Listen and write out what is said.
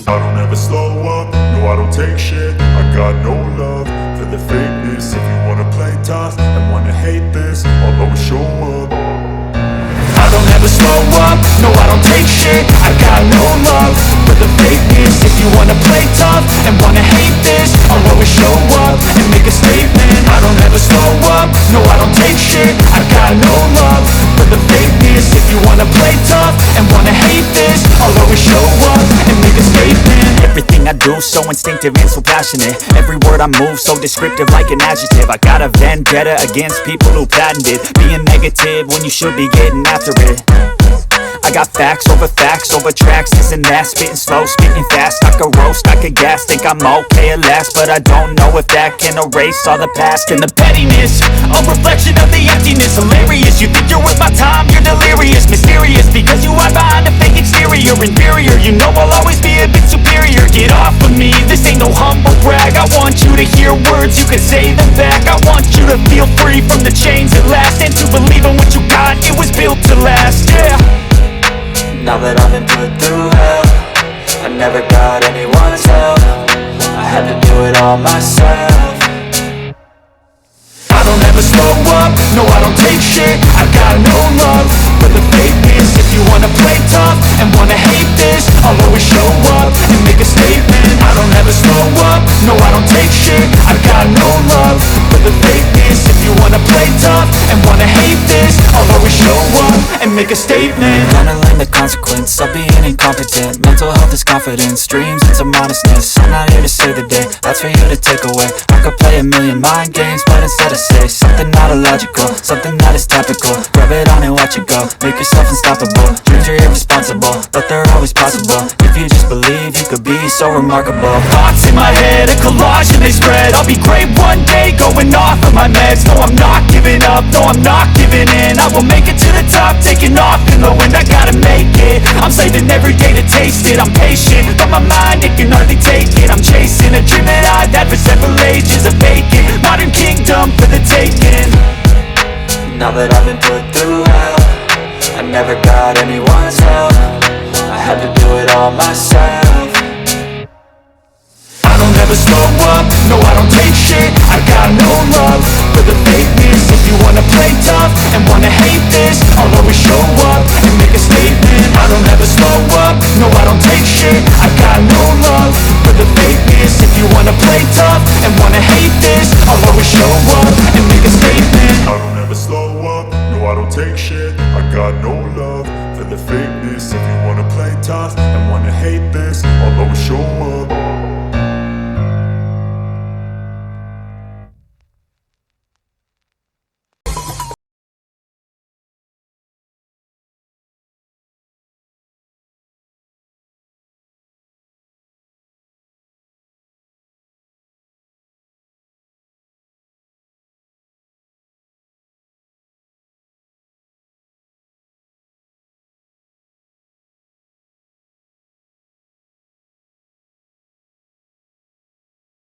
I don't ever slow up, no I don't take shit. I got no love for the fakeness. If you wanna play tough and wanna hate this, I'll always show up. I don't ever slow up, no I don't take shit. I got no love for the fakeness. If you wanna play tough and wanna hate this, I'll always show up and make a statement. I don't ever slow up, no I don't take shit. I got no love for the fakeness. If you wanna play tough and wanna hate this, I'll always show up and make a statement. Everything I do so instinctive and so passionate. Every word I move so descriptive like an adjective. I got a vendetta against people who patented being negative when you should be getting after it. I got facts over tracks, this and that. Spitting slow, spitting fast, I could roast, I could gas. Think I'm okay at last, but I don't know if that can erase all the past. And the pettiness, a reflection of the emptiness. Hilarious, you think you're worth my time, you're delirious. Mysterious, because you hide behind a fake exterior. Inferior, you know I'll always be a bit superior. Get off of me, this ain't no humble brag. I want you to hear words, you can say them back. I want you to feel free from the chains at last, and to believe in what you got, it was built to last, yeah. Now that I've been put through hell, I never got anyone's help. I had to do it all myself. I don't ever slow up, no I don't take shit. I got no love for the fakeness. If you wanna play tough and wanna hate this, I'll always show up and make a statement. I don't ever slow up, no I don't take shit. I got no love for the fakeness. If you wanna play tough and wanna hate this, I'll always show up and make a statement. Gonna learn the consequence of being incompetent. Mental health is confidence, dreams into modestness. I'm not here to save the day, that's for you to take away. I could play a million mind games, but instead I say something not illogical, something that is topical. Rub it on and watch it go, make yourself unstoppable. Dreams are irresponsible, but they're always possible. If you just believe, you could be so remarkable. Thoughts in my head, a collage and they spread. I'll be great one day, going off of my meds. No I'm not giving up, no I'm not giving in. I will make it to the top, taking off in the wind. I gotta make it, I'm saving every day to taste it. I'm patient, but my mind, it can hardly take it. I'm chasing a dream that I've had for several ages. A vacant, modern kingdom for the taking. Now that I've been put through hell, I never got anyone's help. I had to do it all myself. I don't ever slow up, no I don't take shit. I got no love for the fakeness. If you wanna play tough and wanna hate this, I'll always show up and make a statement. I don't ever slow up, no I don't take shit. I got no love for the fakeness. If you wanna play tough and wanna hate this, I'll always show up and make a statement. I don't ever slow up, no I don't take shit. I got no love for the fakeness. If you wanna play tough and wanna hate this, I'll always show up.